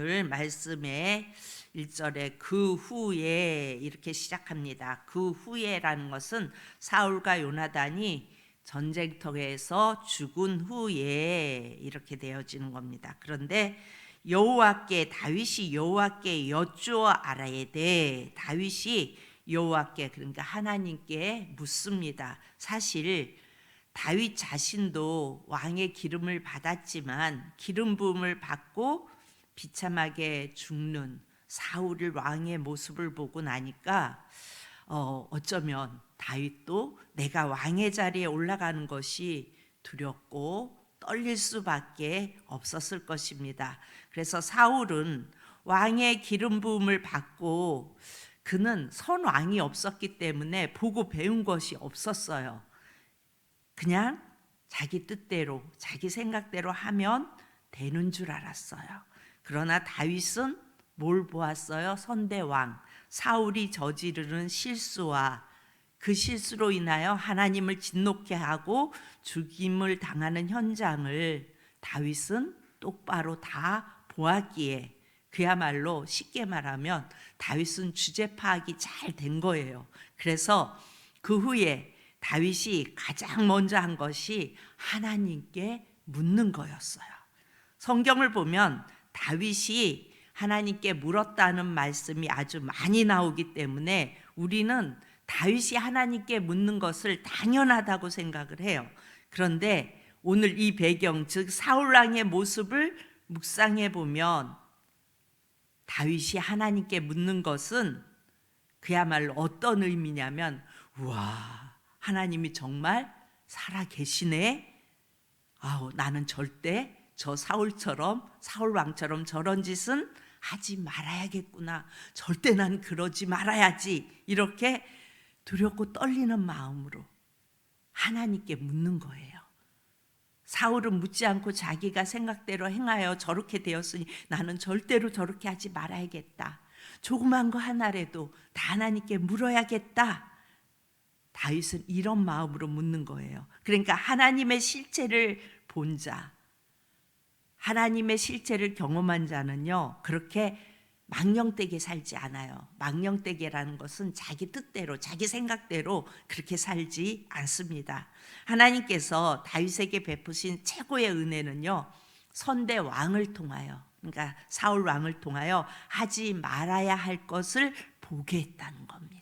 오늘 말씀의 1절에 그 후에 이렇게 시작합니다. 그 후에라는 것은 사울과 요나단이 전쟁터에서 죽은 후에 이렇게 되어지는 겁니다. 그런데 다윗이 여호와께 여쭈어 알아야 돼. 다윗이 여호와께, 그러니까 하나님께 묻습니다. 사실 다윗 자신도 왕의 기름을 받았지만 기름 부음을 받고 비참하게 죽는 사울을 왕의 모습을 보고 나니까 어쩌면 다윗도 내가 왕의 자리에 올라가는 것이 두렵고 떨릴 수밖에 없었을 것입니다. 그래서 사울은 왕의 기름 부음을 받고 그는 선왕이 없었기 때문에 보고 배운 것이 없었어요. 그냥 자기 뜻대로 자기 생각대로 하면 되는 줄 알았어요. 그러나 다윗은 뭘 보았어요? 선대왕 사울이 저지르는 실수와 그 실수로 인하여 하나님을 진노케 하고 죽임을 당하는 현장을 다윗은 똑바로 다 보았기에 그야말로 쉽게 말하면 다윗은 주제 파악이 잘 된 거예요. 그래서 그 후에 다윗이 가장 먼저 한 것이 하나님께 묻는 거였어요. 성경을 보면 다윗이 하나님께 물었다는 말씀이 아주 많이 나오기 때문에 우리는 다윗이 하나님께 묻는 것을 당연하다고 생각을 해요. 그런데 오늘 이 배경, 즉 사울왕의 모습을 묵상해 보면 다윗이 하나님께 묻는 것은 그야말로 어떤 의미냐면, 우와, 하나님이 정말 살아 계시네. 나는 절대 저 사울왕처럼 저런 짓은 하지 말아야겠구나. 절대 난 그러지 말아야지. 이렇게 두렵고 떨리는 마음으로 하나님께 묻는 거예요. 사울은 묻지 않고 자기가 생각대로 행하여 저렇게 되었으니 나는 절대로 저렇게 하지 말아야겠다. 조그만 거 하나라도 다 하나님께 물어야겠다. 다윗은 이런 마음으로 묻는 거예요. 그러니까 하나님의 실체를 본 자, 하나님의 실체를 경험한 자는요, 그렇게 망령되게 살지 않아요. 망령되게라는 것은 자기 뜻대로 자기 생각대로 그렇게 살지 않습니다. 하나님께서 다윗에게 베푸신 최고의 은혜는요, 선대 왕을 통하여, 그러니까 사울 왕을 통하여 하지 말아야 할 것을 보게 했다는 겁니다.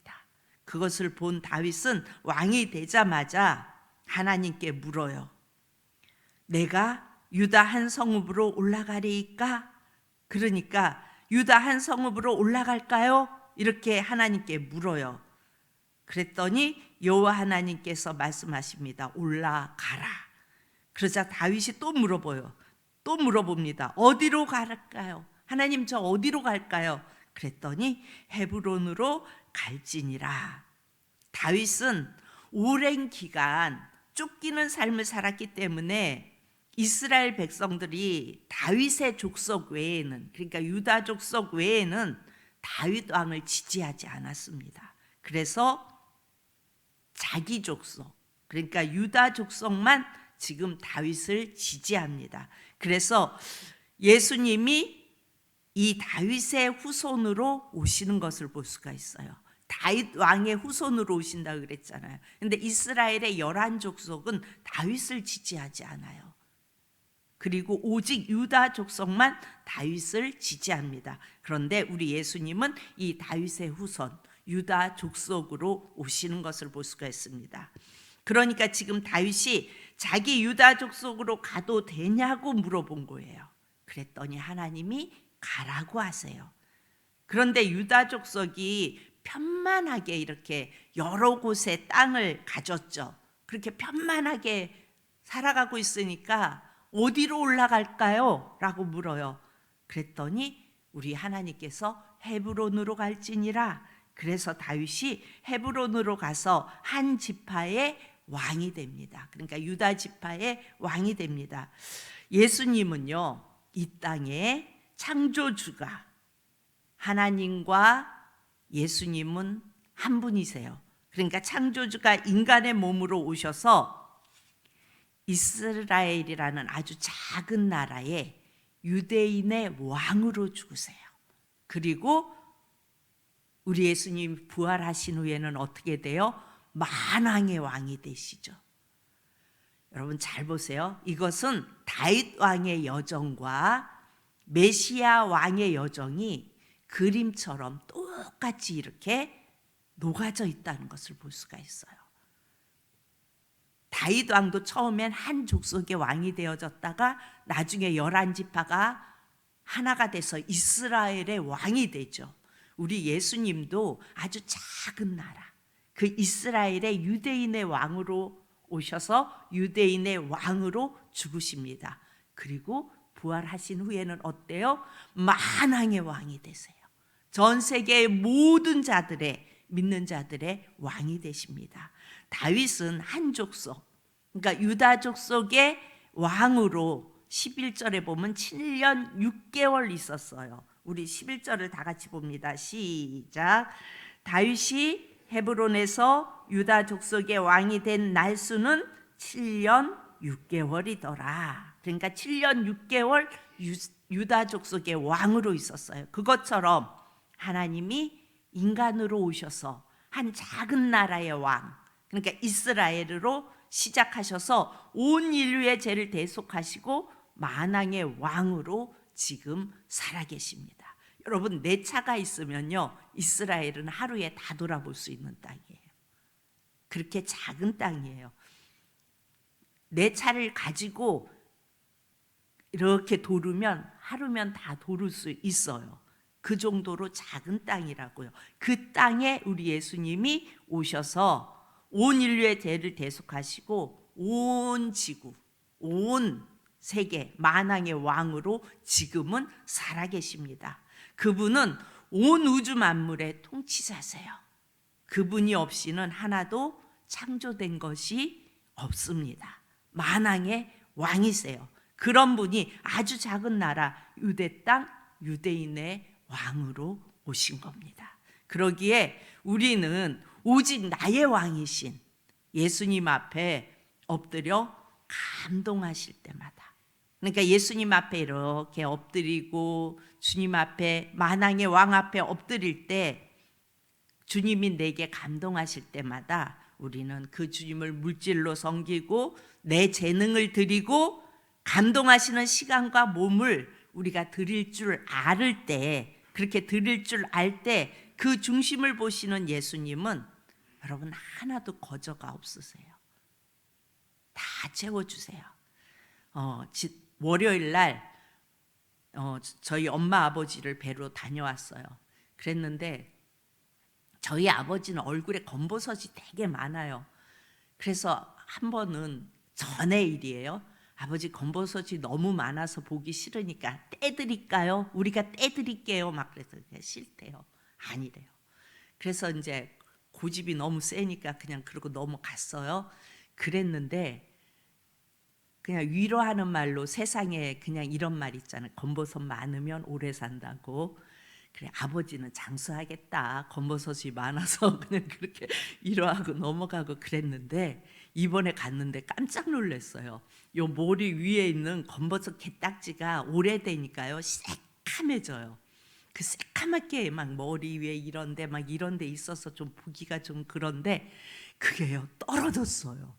그것을 본 다윗은 왕이 되자마자 하나님께 물어요. 내가 유다 한 성읍으로 올라가리이까? 그러니까 유다 한 성읍으로 올라갈까요? 이렇게 하나님께 물어요. 그랬더니 여호와 하나님께서 말씀하십니다. 올라가라. 그러자 다윗이 또 물어봅니다. 어디로 갈까요? 하나님, 저 어디로 갈까요? 그랬더니 헤브론으로 갈지니라. 다윗은 오랜 기간 쫓기는 삶을 살았기 때문에 이스라엘 백성들이 다윗의 족속 외에는, 그러니까 유다 족속 외에는 다윗 왕을 지지하지 않았습니다. 그래서 자기 족속, 그러니까 유다 족속만 지금 다윗을 지지합니다. 그래서 예수님이 이 다윗의 후손으로 오시는 것을 볼 수가 있어요. 다윗 왕의 후손으로 오신다고 그랬잖아요. 근데 이스라엘의 11족속은 다윗을 지지하지 않아요. 그리고 오직 유다 족속만 다윗을 지지합니다. 그런데 우리 예수님은 이 다윗의 후손 유다 족속으로 오시는 것을 볼 수가 있습니다. 그러니까 지금 다윗이 자기 유다 족속으로 가도 되냐고 물어본 거예요. 그랬더니 하나님이 가라고 하세요. 그런데 유다 족속이 편만하게 이렇게 여러 곳에 땅을 가졌죠. 그렇게 편만하게 살아가고 있으니까 어디로 올라갈까요? 라고 물어요. 그랬더니 우리 하나님께서 헤브론으로 갈지니라. 그래서 다윗이 헤브론으로 가서 한 지파의 왕이 됩니다. 그러니까 유다 지파의 왕이 됩니다. 예수님은요, 이 땅에 창조주가, 하나님과 예수님은 한 분이세요. 그러니까 창조주가 인간의 몸으로 오셔서 이스라엘이라는 아주 작은 나라에 유대인의 왕으로 죽으세요. 그리고 우리 예수님 부활하신 후에는 어떻게 돼요? 만왕의 왕이 되시죠. 여러분 잘 보세요. 이것은 다윗 왕의 여정과 메시아 왕의 여정이 그림처럼 똑같이 이렇게 녹아져 있다는 것을 볼 수가 있어요. 다윗 왕도 처음엔 한 족속의 왕이 되어졌다가 나중에 11지파가 하나가 돼서 이스라엘의 왕이 되죠. 우리 예수님도 아주 작은 나라, 그 이스라엘의 유대인의 왕으로 오셔서 유대인의 왕으로 죽으십니다. 그리고 부활하신 후에는 어때요? 만왕의 왕이 되세요. 전 세계의 모든 자들의, 믿는 자들의 왕이 되십니다. 다윗은 한 족속, 그러니까 유다 족속의 왕으로 11절에 보면 7년 6개월 있었어요. 우리 11절을 다 같이 봅니다. 시작. 다윗이 헤브론에서 유다 족속의 왕이 된 날수는 7년 6개월이더라. 그러니까 7년 6개월 유다 족속의 왕으로 있었어요. 그것처럼 하나님이 인간으로 오셔서 한 작은 나라의 왕, 그러니까 이스라엘으로 시작하셔서 온 인류의 죄를 대속하시고 만왕의 왕으로 지금 살아계십니다. 여러분, 내 차가 있으면요, 이스라엘은 하루에 다 돌아볼 수 있는 땅이에요. 그렇게 작은 땅이에요. 내 차를 가지고 이렇게 도르면 하루면 다 도를 수 있어요. 그 정도로 작은 땅이라고요. 그 땅에 우리 예수님이 오셔서 온 인류의 죄를 대속하시고 온 지구, 온 세계 만왕의 왕으로 지금은 살아계십니다. 그분은 온 우주 만물의 통치자세요. 그분이 없이는 하나도 창조된 것이 없습니다. 만왕의 왕이세요. 그런 분이 아주 작은 나라 유대 땅 유대인의 왕으로 오신 겁니다. 그러기에 우리는 오직 나의 왕이신 예수님 앞에 엎드려 감동하실 때마다, 그러니까 예수님 앞에 이렇게 엎드리고 주님 앞에 만왕의 왕 앞에 엎드릴 때 주님이 내게 감동하실 때마다 우리는 그 주님을 물질로 섬기고 내 재능을 드리고 감동하시는 시간과 몸을 우리가 드릴 줄 알을 때, 그렇게 드릴 줄 알 때 그 중심을 보시는 예수님은 여러분 하나도 거저가 없으세요. 다 채워주세요. 월요일 날 저희 엄마 아버지를 뵈러 다녀왔어요. 그랬는데 저희 아버지는 얼굴에 검버섯이 되게 많아요. 그래서 한 번은 전의 일이에요. 아버지 검버섯이 너무 많아서 보기 싫으니까 떼드릴까요? 우리가 떼드릴게요. 막 그래서 싫대요. 아니래요. 그래서 이제 고집이 너무 세니까 그냥 그러고 넘어갔어요. 그랬는데 그냥 위로하는 말로 세상에 그냥 이런 말 있잖아요. 검버섯 많으면 오래 산다고. 그래, 아버지는 장수하겠다. 검버섯이 많아서 그냥 그렇게 위로하고 넘어가고 그랬는데 이번에 갔는데 깜짝 놀랐어요. 요 머리 위에 있는 검버섯 게딱지가 오래되니까요 새카매져요. 그 새카맣게 막 머리 위에 이런데 막 이런데 있어서 좀 보기가 좀 그런데 그게요 떨어졌어요.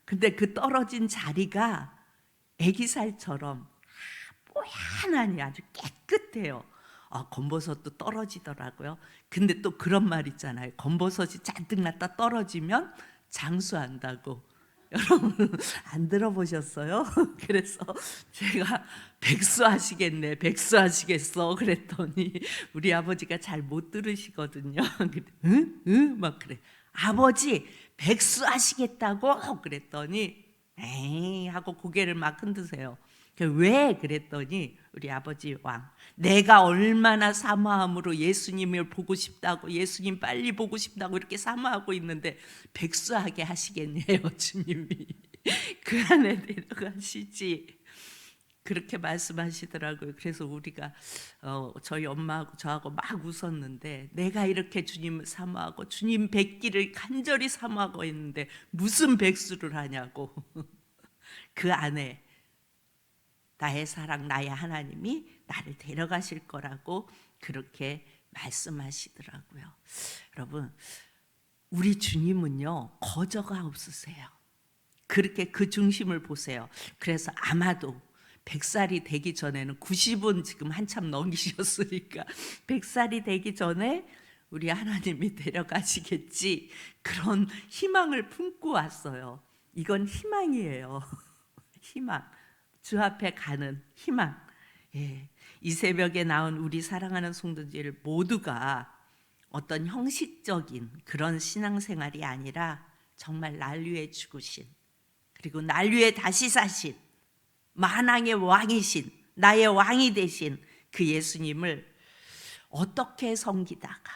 근데 그 떨어진 자리가 애기살처럼 뽀얀하니 아주 깨끗해요. 검버섯도 떨어지더라고요. 근데 또 그런 말 있잖아요. 검버섯이 잔뜩 났다 떨어지면 장수한다고. 여러분 안 들어보셨어요? 그래서 제가 백수하시겠네, 백수하시겠어 그랬더니 우리 아버지가 잘 못 들으시거든요. 응? 응? 막 그래. 아버지 백수하시겠다고 그랬더니 에이 하고 고개를 막 흔드세요. 왜? 그랬더니 우리 아버지 왕, 내가 얼마나 사모함으로 예수님을 보고 싶다고, 예수님 빨리 보고 싶다고 이렇게 사모하고 있는데 백수하게 하시겠네요 주님이. 그 안에 데려가시지. 그렇게 말씀하시더라고요. 그래서 우리가 저희 엄마하고 저하고 막 웃었는데, 내가 이렇게 주님을 사모하고 주님 뵙기를 간절히 사모하고 있는데 무슨 백수를 하냐고. 그 안에 나의 사랑, 나의 하나님이 나를 데려가실 거라고 그렇게 말씀하시더라고요. 여러분, 우리 주님은요, 거저가 없으세요. 그렇게 그 중심을 보세요. 그래서 아마도 100살이 되기 전에는 90은 지금 한참 넘기셨으니까 100살이 되기 전에 우리 하나님이 데려가시겠지, 그런 희망을 품고 왔어요. 이건 희망이에요. 희망. 주 앞에 가는 희망. 예. 이 새벽에 나온 우리 사랑하는 성도들 모두가 어떤 형식적인 그런 신앙생활이 아니라 정말 날 위해 죽으신, 그리고 날 위해 다시 사신 만왕의 왕이신, 나의 왕이 되신 그 예수님을 어떻게 섬기다가,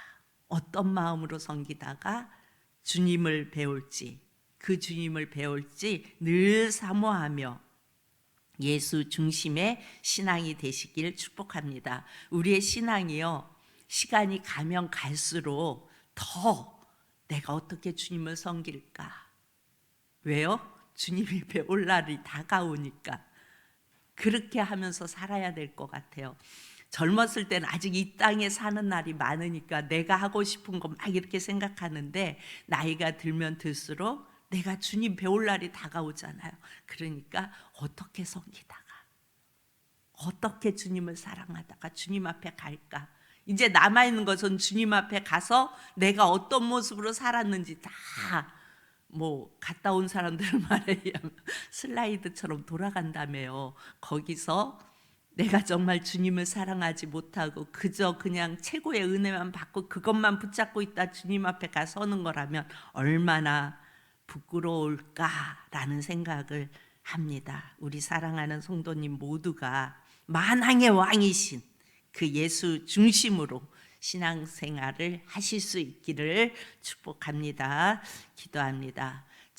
어떤 마음으로 섬기다가 주님을 배울지, 그 주님을 배울지 늘 사모하며 예수 중심의 신앙이 되시길 축복합니다. 우리의 신앙이요, 시간이 가면 갈수록 더 내가 어떻게 주님을 섬길까? 왜요? 주님이 배울 날이 다가오니까. 그렇게 하면서 살아야 될 것 같아요. 젊었을 때는 아직 이 땅에 사는 날이 많으니까 내가 하고 싶은 거 막 이렇게 생각하는데, 나이가 들면 들수록 내가 주님 배울 날이 다가오잖아요. 그러니까 어떻게 섬기다가, 어떻게 주님을 사랑하다가 주님 앞에 갈까? 이제 남아있는 것은 주님 앞에 가서 내가 어떤 모습으로 살았는지 다 갔다 온 사람들 말에 의하면 슬라이드처럼 돌아간다며요. 거기서 내가 정말 주님을 사랑하지 못하고 그저 그냥 최고의 은혜만 받고 그것만 붙잡고 있다 주님 앞에 가 서는 거라면 얼마나 부끄러울까라는 생각을 합니다. 우리 사랑하는 성도님 모두가 만왕의 왕이신 그 예수 중심으로 신앙생활을 하실 수 있기를 축복합니다. 기도합니다.